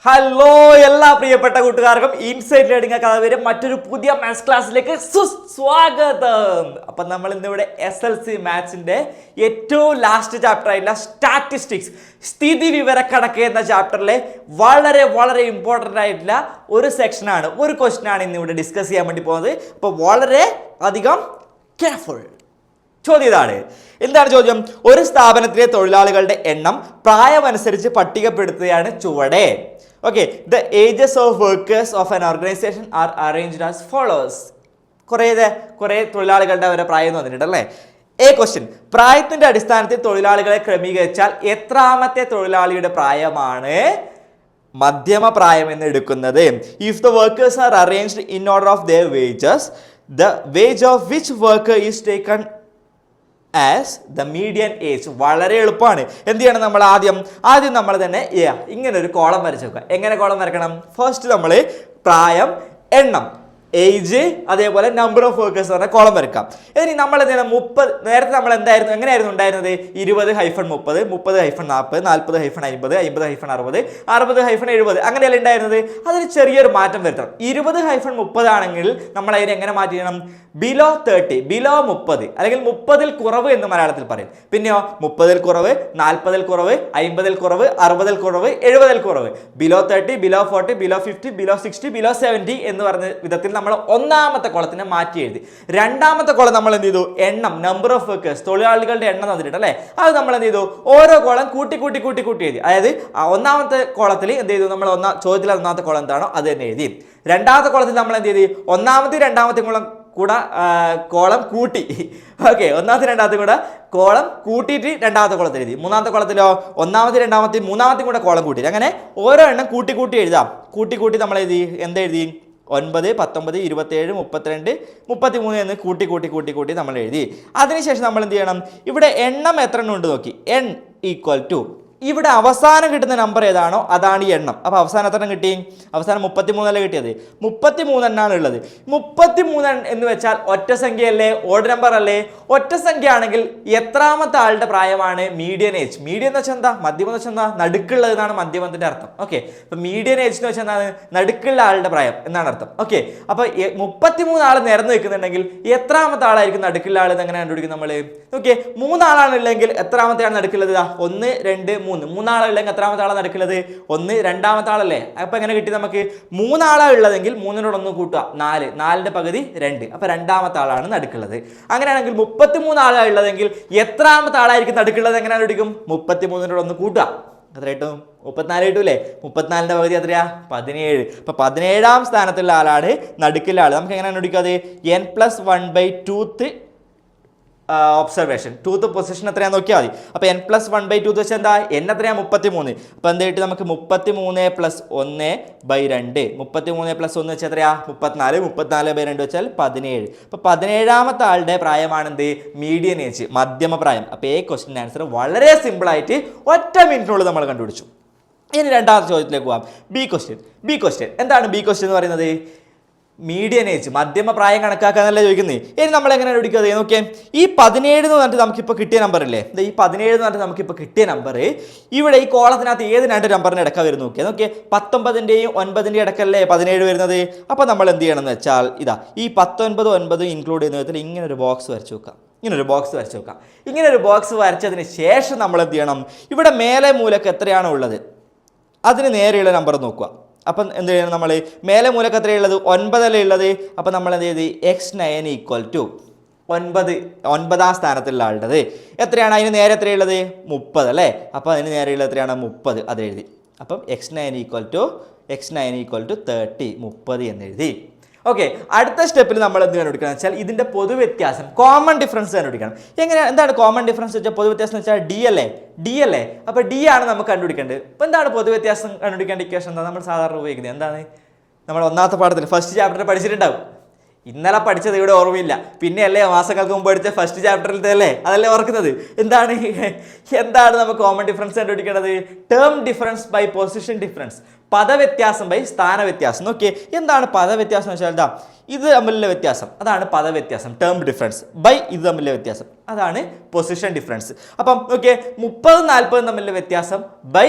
Hello എല്ലാ പ്രിയപ്പെട്ട കൂട്ടുകാർക്കും ഇൻസൈറ്റ് ലേണിംഗ് അക്കാദമിയുടെ മറ്റൊരു പുതിയ മാത്സ് ക്ലാസ്സിലേക്ക് സുസ്വാഗതം. അപ്പം നമ്മൾ ഇന്നിവിടെ SLC മാത്സിന്റെ ഏറ്റവും ലാസ്റ്റ് ചാപ്റ്റർ ആയിട്ടുള്ള സ്റ്റാറ്റിസ്റ്റിക്സ് സ്ഥിതി വിവരക്കണക്ക് എന്ന ചാപ്റ്ററിലെ വളരെ വളരെ ഇമ്പോർട്ടൻ്റ് ആയിട്ടുള്ള ഒരു സെക്ഷനാണ്, ഒരു ക്വസ്റ്റ്യൻ ആണ് ഇന്നിവിടെ ഡിസ്കസ് ചെയ്യാൻ വേണ്ടി പോകുന്നത്. അപ്പോൾ വളരെ അധികം കെയർഫുൾ. ചോദ്യം ഇതാണ്. എന്താണ് ചോദ്യം? ഒരു സ്ഥാപനത്തിലെ തൊഴിലാളികളുടെ എണ്ണം പ്രായമനുസരിച്ച് പട്ടികപ്പെടുത്തുകയാണ് ചുവടെ. Okay, the ages of workers of an organization are arranged as follows. കുറേ തൊഴിലാളികളുടെ അവരുടെ പ്രായം വന്നിട്ടുണ്ടല്ലേ. A question. പ്രായത്തിന്റെ അടിസ്ഥാനത്തിൽ തൊഴിലാളികളെ ക്രമീകരിച്ചാൽ എത്രാമത്തെ തൊഴിലാളിയുടെ പ്രായമാണ് മധ്യമ പ്രായം എന്ന് എടുക്കുന്നത്? If the workers are arranged in order of their wages, the wage of which worker is taken as the median age? വളരെ എളുപ്പമാണ്. എന്ത് ചെയ്യണം? നമ്മൾ ആദ്യം നമ്മൾ തന്നെ ഇങ്ങനെ ഒരു കോളം വരച്ച് വെക്കുക. എങ്ങനെ കോളം വരക്കണം? ഫസ്റ്റ് നമ്മൾ പ്രായം, എണ്ണം, ഏജ്, അതേപോലെ നമ്പർ ഓഫ് വർക്കേഴ്സ് പറഞ്ഞ കോളം വരക്കാം. ഇനി നമ്മൾ എന്തെങ്കിലും 30, നേരത്തെ നമ്മൾ എങ്ങനെയായിരുന്നു ഉണ്ടായിരുന്നത്? 20-30, 30-40, 40-50, 50-60, 60-70 അങ്ങനെയല്ല ഉണ്ടായിരുന്നത്. അതിന് ചെറിയൊരു മാറ്റം വരുത്തണം. 20-30 ആണെങ്കിൽ നമ്മൾ അതിനെ എങ്ങനെ മാറ്റി ചെയ്യണം? ബിലോ 30, ബിലോ 30, അല്ലെങ്കിൽ 30-ൽ കുറവ് എന്ന് മലയാളത്തിൽ പറയും. പിന്നെയോ 30-ൽ കുറവ്, 40-ൽ കുറവ്, 50-ൽ കുറവ്, 60-ൽ കുറവ്, 70-ൽ കുറവ്, below 30, below 40, below 50, below 60, below 70 എന്ന് പറഞ്ഞ വിധത്തിൽ നമ്മൾ ഒന്നാമത്തെ കോളത്തിനെ മാറ്റി എഴുതി. രണ്ടാമത്തെ കോളം നമ്മൾ എന്ത് ചെയ്തു? എണ്ണം, നമ്പർ ഓഫ് വർക്കേഴ്സ്, തൊഴിലാളികളുടെ എണ്ണം തന്നിട്ടുണ്ട് അല്ലേ? അത് നമ്മൾ എന്ത് ചെയ്തു? ഓരോ കോളം കൂട്ടി എഴുതി. അതായത് ഒന്നാമത്തെ കോളത്തിൽ എന്ത് ചെയ്തു? നമ്മൾ ചോദ്യത്തിലെ ഒന്നാമത്തെ കോളം എന്താണോ അത് തന്നെ എഴുതി. രണ്ടാമത്തെ കോളത്തിൽ നമ്മൾ എന്ത് ചെയ്തു? ഒന്നാമത്തെ രണ്ടാമത്തെ കോളം കൂട്ടി. ഓക്കെ, ഒന്നാമത്തെ രണ്ടാമത്തെ കൂടെ കോളം കൂട്ടിയിട്ട് രണ്ടാമത്തെ കോളത്തിൽ എഴുതി. മൂന്നാമത്തെ കോളത്തിലോ ഒന്നാമത്തെ രണ്ടാമത്തെ മൂന്നാമത്തെ കൂടെ കോളം കൂട്ടി. അങ്ങനെ ഓരോ എണ്ണം കൂട്ടി എഴുതാം. കൂട്ടി നമ്മൾ എഴുതി. എന്തെഴുതി? 9, 19, 27, 32, 33 എന്ന് കൂട്ടി നമ്മൾ എഴുതി. അതിനുശേഷം നമ്മൾ എന്ത് ചെയ്യണം? ഇവിടെ എണ്ണം എത്ര എണ്ണം ഉണ്ട് നോക്കി. n = ഇവിടെ അവസാനം കിട്ടുന്ന നമ്പർ ഏതാണോ അതാണ് ഈ എണ്ണം. അപ്പോൾ അവസാനം എത്ര കിട്ടി? അവസാനം 33 അല്ലേ കിട്ടിയത്? 33 എണ്ണാണ് ഉള്ളത്. 33 എന്ന് വെച്ചാൽ ഒറ്റ സംഖ്യയല്ലേ? ഓഡ് നമ്പർ അല്ലേ? ഒറ്റ സംഖ്യ ആണെങ്കിൽ എത്രാമത്തെ ആളുടെ പ്രായമാണ് മീഡിയൻ ഏജ്? മീഡിയൻ എന്ന് വെച്ചാൽ എന്താ? മധ്യമം എന്ന് വെച്ചാൽ എന്താ? നടുക്കുള്ളത് എന്നാണ് മധ്യമത്തിന്റെ അർത്ഥം. ഓക്കെ, അപ്പോൾ മീഡിയൻ ഏജ് എന്ന് വെച്ചാൽ എന്താണ്? നടുക്കുള്ള ആളുടെ പ്രായം എന്നാണ് അർത്ഥം. ഓക്കെ, അപ്പോൾ 33 ആൾ നിരന്ന് വെക്കുന്നുണ്ടെങ്കിൽ എത്രാമത്തെ ആളായിരിക്കും നടുക്കുള്ള ആൾ? എങ്ങനെ കണ്ടുപിടിക്കും നമ്മൾ? ഓക്കെ, 3 ആളാണുള്ളെങ്കിൽ എത്രാമത്തെയാണ് നടുക്കുള്ളത്? 1, 2, 3. 3 ആളുള്ളെങ്കിൽ എത്രാമത്തെ ആളാണ് നടക്കുന്നത്? 1, രണ്ടാമത്തെ ആളല്ലേ? അപ്പൊ എങ്ങനെ കിട്ടി നമുക്ക്? 3 ആളാണ് ഉള്ളതെങ്കിൽ 3നോട് 1 കൂട്ടുക, 4, 4ന്റെ പകുതി 2. അപ്പൊ രണ്ടാമത്തെ ആളാണ് നടുക്കുള്ളത്. അങ്ങനെയാണെങ്കിൽ 33 ആളാണ് ഉള്ളതെങ്കിൽ എത്രാമത്തെ ആളായിരിക്കും നടുക്കുള്ളത്? എങ്ങനെ കണ്ടുപിടിക്കും? 33നോട് 1 കൂട്ടുക, എത്ര കിട്ടും? 34 കിട്ടൂലേ? 34ന്റെ പകുതി എത്രയാ? 17. അപ്പൊ 17ാം സ്ഥാനത്തുള്ള ആളാണ് നടുക്കുള്ള ആൾ. നമുക്ക് എങ്ങനെ കണ്ടുപിടിക്കാം? അത് n+1/2 ഒബ്സർവേഷൻ. 2th പൊസിഷൻ എത്രയാണെന്ന് നോക്കിയാൽ മതി. അപ്പോൾ n+1/2 വെച്ചാൽ എന്താ? n എത്രയാണ്? 33. അപ്പോൾ എന്തായിട്ട് നമുക്ക് 33 + 1/2. 33 + 1 വെച്ചാൽ എത്രയാ? 34. 34/2 വെച്ചാൽ 17. അപ്പോൾ 17ാമത്തെ ആളുടെ പ്രായമാണെന്ത്? മീഡിയൻ ഏജ്, മധ്യമ പ്രായം. അപ്പോൾ ഈ ക്വസ്റ്റ്യൻ ആൻസർ വളരെ സിമ്പിളായിട്ട് ഒറ്റ മിനിറ്റിനുള്ളിൽ നമ്മൾ കണ്ടുപിടിച്ചു. ഇനി രണ്ടാമത്തെ ചോദ്യത്തിലേക്ക് പോകാം. B question. എന്താണ് ബി ക്വസ്റ്റ്യൻ എന്ന് പറയുന്നത്? മീഡിയൻ ഏജ്, മധ്യമ പ്രായം കണക്കാക്കാന്നല്ലേ ചോദിക്കുന്നത്. ഇനി നമ്മൾ എങ്ങനെ കണ്ടുപിടിക്കുക? നോക്കിയേ, ഈ 17 എന്ന് പറഞ്ഞിട്ട് നമുക്കിപ്പോൾ കിട്ടിയ നമ്പർ ഇല്ലേ? ഈ 17 എന്ന് പറഞ്ഞിട്ട് നമുക്കിപ്പോൾ കിട്ടിയ നമ്പർ ഇവിടെ ഈ കോളത്തിനകത്ത് ഏത് 2 നമ്പറിന് ഇടയ്ക്കാണ് വരുന്നത് നോക്കിയാൽ. 19ന്റെയും 9ന്റെയും ഇടയ്ക്കല്ലേ 17 വരുന്നത്? അപ്പോൾ നമ്മൾ എന്ത് ചെയ്യണം എന്ന് വെച്ചാൽ ഈ 19, 9 ഇൻക്ലൂഡ് ചെയ്യുന്ന വിധത്തിൽ ഇങ്ങനെ ഒരു ബോക്സ് വരച്ച് വെക്കാം. ഇങ്ങനെ ഒരു ബോക്സ് വരച്ചതിന് ശേഷം നമ്മൾ എന്ത് ചെയ്യണം? ഇവിടെ മേലെ മൂലക്ക് എത്രയാണോ ഉള്ളത് അതിന് നേരെയുള്ള നമ്പർ നോക്കുക. അപ്പം എന്ത് ചെയ്യണം? നമ്മൾ മേലെ മൂലക്ക് എത്രയുള്ളത്? 9 അല്ലേ ഉള്ളത്? അപ്പം നമ്മൾ എന്ത് ചെയ്ത്? x9 = 9, 9ാം സ്ഥാനത്തുള്ള ആളുടേത് എത്രയാണ്? അതിന് നേരെ എത്രയുള്ളത്? 30 അല്ലേ? അപ്പോൾ അതിന് നേരെയുള്ളത് എത്രയാണ്? 30. അത് എഴുതി. അപ്പം x9 = 30, 30 എന്ന് എഴുതി. ഓക്കെ, അടുത്ത സ്റ്റെപ്പിൽ നമ്മൾ എന്ത് കണ്ടുപിടിക്കണം വെച്ചാൽ ഇതിൻ്റെ പൊതുവ്യത്യാസം, കോമൺ ഡിഫറൻസ് കണ്ടുപിടിക്കണം. എന്താണ് കോമൺ ഡിഫറൻസ് വെച്ചാൽ? പൊതുവ്യത്യാസം എന്ന് വെച്ചാൽ ഡി അല്ലേ? അപ്പോൾ ഡി ആണ് നമുക്ക് കണ്ടുപിടിക്കേണ്ടത്. അപ്പോൾ എന്താണ് പൊതുവ്യത്യാസം കണ്ടുപിടിക്കേണ്ട ഇക്വേഷൻ? എന്താ നമ്മൾ സാധാരണ ഉപയോഗിക്കുന്നത്? എന്താണ്? നമ്മൾ ഒന്നാമത്തെ പാഠത്തിൽ ഫസ്റ്റ് ചാപ്റ്റർ പഠിച്ചിട്ടുണ്ടാവും. ഇന്നലെ പഠിച്ചത് ഇവിടെ ഓർമ്മയില്ല. പിന്നെ അല്ലേ മാസങ്ങൾക്ക് മുമ്പ് പഠിച്ച ഫസ്റ്റ് ചാപ്റ്ററിലത്തെ അല്ലേ? അതല്ലേ ഓർക്കുന്നത്? എന്താണ് നമുക്ക് കോമൺ ഡിഫറൻസ് കണ്ടുപിടിക്കേണ്ടത്? Term difference by position difference, പദവ്യത്യാസം ബൈ സ്ഥാനവ്യത്യാസം. നോക്കിയേ, എന്താണ് പദവ്യത്യാസം എന്ന് വെച്ചാൽ? ഇത് തമ്മിലുള്ള വ്യത്യാസം അതാണ് പദവ്യത്യാസം. ടേം ഡിഫറൻസ് ബൈ ഇത് തമ്മിലുള്ള വ്യത്യാസം അതാണ് പൊസിഷൻ ഡിഫറൻസ്. അപ്പം നോക്കിയേ, 30-40 തമ്മിലുള്ള വ്യത്യാസം ബൈ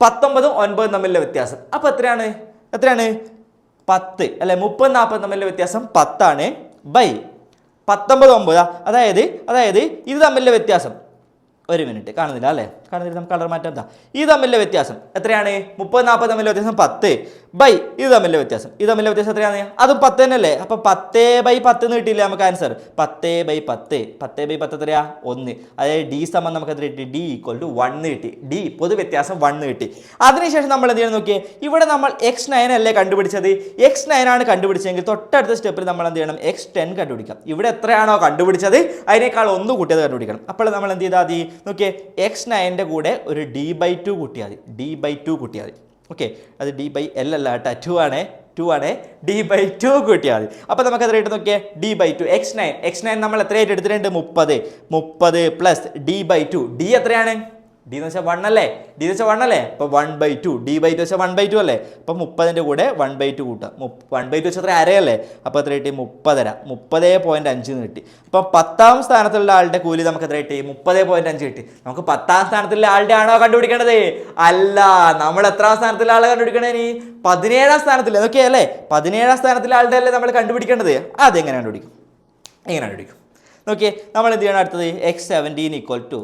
19 9 തമ്മിലുള്ള വ്യത്യാസം. അപ്പോൾ എത്രയാണ് 10 അല്ലെ? 30 40 തമ്മിലുള്ള വ്യത്യാസം 10 ആണ് ബൈ 19 9. അതായത് ഇത് തമ്മിലുള്ള വ്യത്യാസം, ഒരു മിനിറ്റ് കാണുന്നില്ല അല്ലേ, കാണുന്നില്ല, നമുക്ക് കളർ മാറ്റാം. എന്താ ഇത് തമ്മിലുള്ള വ്യത്യാസം എത്രയാണ്? 30 40 തമ്മിലുള്ള വ്യത്യാസം 10 ബൈ ഇത് തമ്മിലുള്ള വ്യത്യാസം എത്രയാണ്? അതും 10 തന്നെയല്ലേ? അപ്പോൾ 10 ബൈ 10 എന്ന് കിട്ടിയില്ലേ നമുക്ക് ആൻസർ? 10 ബൈ 10 എത്രയാ? 1. അതായത് ഡി സമം നമുക്ക് എത്ര കിട്ടി? ഡി ഈക്വൽ ടു 1 കിട്ടി. ഡി പൊതു വ്യത്യാസം 1 കിട്ടി. അതിനുശേഷം നമ്മൾ എന്ത് ചെയ്യണം നോക്കിയേ, ഇവിടെ നമ്മൾ x9 അല്ലേ കണ്ടുപിടിച്ചത്? x9 ആണ് കണ്ടുപിടിച്ചെങ്കിൽ തൊട്ടടുത്ത സ്റ്റെപ്പിൽ നമ്മൾ എന്ത് ചെയ്യണം? x10 കണ്ടുപിടിക്കാം. ഇവിടെ എത്രയാണോ കണ്ടുപിടിച്ചത് അതിനേക്കാൾ 1 കൂട്ടിയത് കണ്ടുപിടിക്കണം. അപ്പോൾ നമ്മൾ എന്ത് ചെയ്താൽ മതി നോക്കിയേ, x9ൻ്റെ കൂടെ ഒരു d/2 കൂട്ടിയാൽ മതി. ഓക്കെ, അത് d/l അല്ല കേട്ടോ, 2 ആണ് d/2 കൂട്ടിയാൽ മതി. അപ്പോൾ നമുക്ക് എത്ര കിട്ടും നോക്കിയേ? d/2 x9 നമ്മൾ എത്രയായിട്ട് എടുത്തിട്ടുണ്ട്? 30 പ്ലസ് d/2. ഡി എത്രയാണ്? ഡി എന്ന് വെച്ചാൽ 1 അല്ലേ? അപ്പോൾ 1/2. d/2 വെച്ചാൽ 1/2 അല്ലേ? അപ്പോൾ 30ൻ്റെ കൂടെ 1/2 കൂട്ടാം. 1/2 വെച്ചാൽ എത്ര? അരയല്ലേ? അപ്പോൾ എത്ര കിട്ടി? 30.5 കിട്ടി. അപ്പം 10ാം സ്ഥാനത്തുള്ള ആളുടെ കൂലി നമുക്ക് എത്ര കിട്ടി? 30.5 കിട്ടി. നമുക്ക് 10ാം സ്ഥാനത്തുള്ള ആളുടെ ആണോ കണ്ടുപിടിക്കേണ്ടത്? അല്ല, നമ്മൾ എത്രാം സ്ഥാനത്തുള്ള ആളെ കണ്ടുപിടിക്കണേ? 17ാം സ്ഥാനത്തില്ല. നോക്കിയേ അല്ലേ, 17ാം സ്ഥാനത്തുള്ള ആളുടെ അല്ലേ നമ്മൾ കണ്ടുപിടിക്കേണ്ടത്. അതെങ്ങനെ കണ്ടുപിടിക്കും? നോക്കിയേ, നമ്മൾ എന്ത് ചെയ്യണം? അടുത്തത് x17 ഈക്വൽ ടു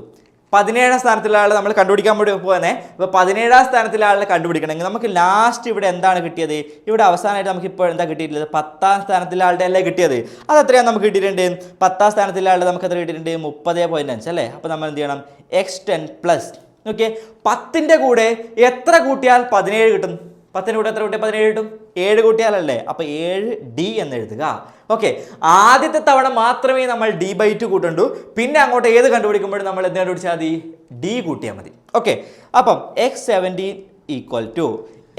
17ാം സ്ഥാനത്തുള്ള ആളെ നമ്മൾ കണ്ടുപിടിക്കാൻ വേണ്ടി പോകുന്നത്. ഇപ്പോൾ 17ാം സ്ഥാനത്തുള്ള ആളെ കണ്ടുപിടിക്കണമെങ്കിൽ നമുക്ക് ലാസ്റ്റ് ഇവിടെ എന്താണ് കിട്ടിയത്? ഇവിടെ അവസാനമായിട്ട് നമുക്ക് ഇപ്പോൾ എന്താ കിട്ടിയിട്ടുള്ളത്? 10ാം സ്ഥാനത്തുള്ള ആളുടെ അല്ലേ കിട്ടിയത്? അത് എത്രയാണ് നമുക്ക് കിട്ടിയിട്ടുണ്ട്? 10ാം സ്ഥാനത്തുള്ള ആളുടെ നമുക്ക് എത്ര കിട്ടിയിട്ടുണ്ട്? 30.5 അല്ലേ? അപ്പോൾ നമ്മൾ എന്ത് ചെയ്യണം? x10 പ്ലസ് ഓക്കെ 10ൻ്റെ കൂടെ എത്ര കൂട്ടിയാൽ 17 കിട്ടും? 10ൻ്റെ കൂടെ എത്ര കൂട്ടിയാൽ 17 കിട്ടും? 7 കൂട്ടിയാലല്ലേ? അപ്പോൾ 7d എന്ന് എഴുതുക. ഓക്കെ, ആദ്യത്തെ തവണ മാത്രമേ നമ്മൾ d/2 കൂട്ടുണ്ടൂ. പിന്നെ അങ്ങോട്ട് ഏത് കണ്ടുപിടിക്കുമ്പോഴും നമ്മൾ എന്ത് കണ്ടുപിടിച്ചാൽ മതി? d കൂട്ടിയാൽ മതി. ഓക്കെ, അപ്പം x17 equal to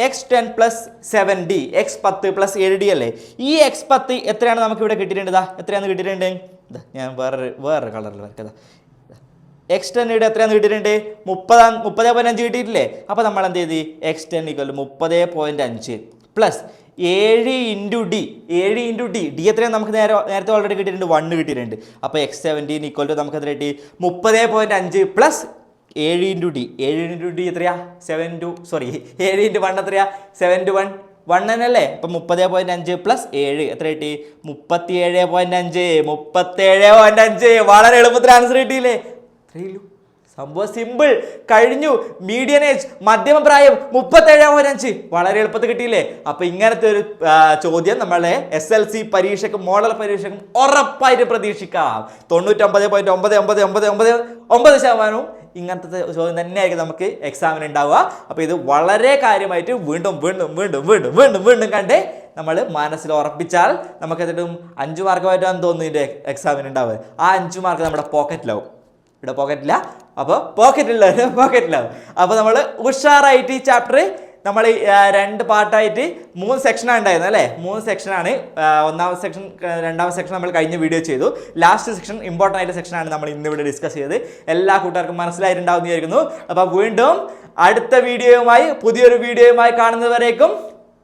x10 plus 7d, x10 plus 7d അല്ലേ? ഈ x10 എത്രയാണ് നമുക്ക് ഇവിടെ കിട്ടിയിട്ടുണ്ടതാ? എത്രയാണ് കിട്ടിയിട്ടുണ്ട്? ഞാൻ വേറൊരു കളറിൽ വരക്കതാ. x10 ഇവിടെ എത്രയാണെന്ന് കിട്ടിയിട്ടുണ്ട്? 30.5 കിട്ടിയിട്ടില്ലേ? അപ്പോൾ നമ്മൾ എന്ത് ചെയ്ത്? x10 equal 30.5 plus 7 into D. D എത്രയാണ് നമുക്ക് നേരത്തെ ഓൾറെഡി കിട്ടിയിട്ടുണ്ട്? 1 കിട്ടിയിട്ടുണ്ട്. അപ്പോൾ x17 ഈക്വൽ ടു നമുക്ക് എത്ര കിട്ടി? 30.5 പ്ലസ് 7 ഇൻറ്റു ഡി എത്രയാ? 7 ഇൻറ്റു 1 എത്രയാ? 7 ടു 1 തന്നെയല്ലേ? അപ്പം 30.5 പ്ലസ് 7 എത്ര കിട്ടി? 37.5. വളരെ എളുപ്പത്തിൽ ആൻസർ കിട്ടിയില്ലേ? സംഭവം സിമ്പിൾ, കഴിഞ്ഞു. മീഡിയൻ ഏജ്, മധ്യമപ്രായം 37.5. വളരെ എളുപ്പത്തിൽ കിട്ടിയില്ലേ? അപ്പോൾ ഇങ്ങനത്തെ ഒരു ചോദ്യം നമ്മളെ SLC പരീക്ഷയ്ക്കും മോഡൽ പരീക്ഷയ്ക്കും ഉറപ്പായിട്ട് പ്രതീക്ഷിക്കാം. 99.9999% ഇങ്ങനത്തെ ചോദ്യം തന്നെയായിരിക്കും നമുക്ക് എക്സാമിന് ഉണ്ടാവുക. അപ്പോൾ ഇത് വളരെ കാര്യമായിട്ട് വീണ്ടും കണ്ട് നമ്മൾ മനസ്സിൽ ഉറപ്പിച്ചാൽ നമുക്ക് എന്നിട്ടും 5 മാർക്കുമായിട്ടാണ് തോന്നുന്നു ഇതിൻ്റെ എക്സാമിന് ഉണ്ടാവുക. ആ 5 മാർക്ക് നമ്മുടെ പോക്കറ്റിലാവും. ഇവിടെ പോക്കറ്റില്ല, അപ്പോൾ പോക്കറ്റിലാവും. അപ്പോൾ നമ്മൾ ഉഷാറായിട്ട് ഈ ചാപ്റ്റർ നമ്മൾ 2 പാർട്ടായിട്ട് 3 സെക്ഷനാണ് ഉണ്ടായിരുന്നത് അല്ലേ? 3 സെക്ഷനാണ്. ഒന്നാമത്തെ സെക്ഷൻ, രണ്ടാമത്തെ സെക്ഷൻ നമ്മൾ കഴിഞ്ഞ വീഡിയോ ചെയ്തു. ലാസ്റ്റ് സെക്ഷൻ, ഇമ്പോർട്ടൻ്റ് ആയിട്ട് സെക്ഷനാണ് നമ്മൾ ഇന്നിവിടെ ഡിസ്കസ് ചെയ്തത്. എല്ലാ കൂട്ടുകാർക്കും മനസ്സിലായിട്ടുണ്ടാവും എന്ന് വിചാരിക്കുന്നു. അപ്പോൾ വീണ്ടും അടുത്ത വീഡിയോയുമായി, പുതിയൊരു വീഡിയോയുമായി കാണുന്നവരേക്കും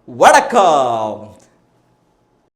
വണക്കം.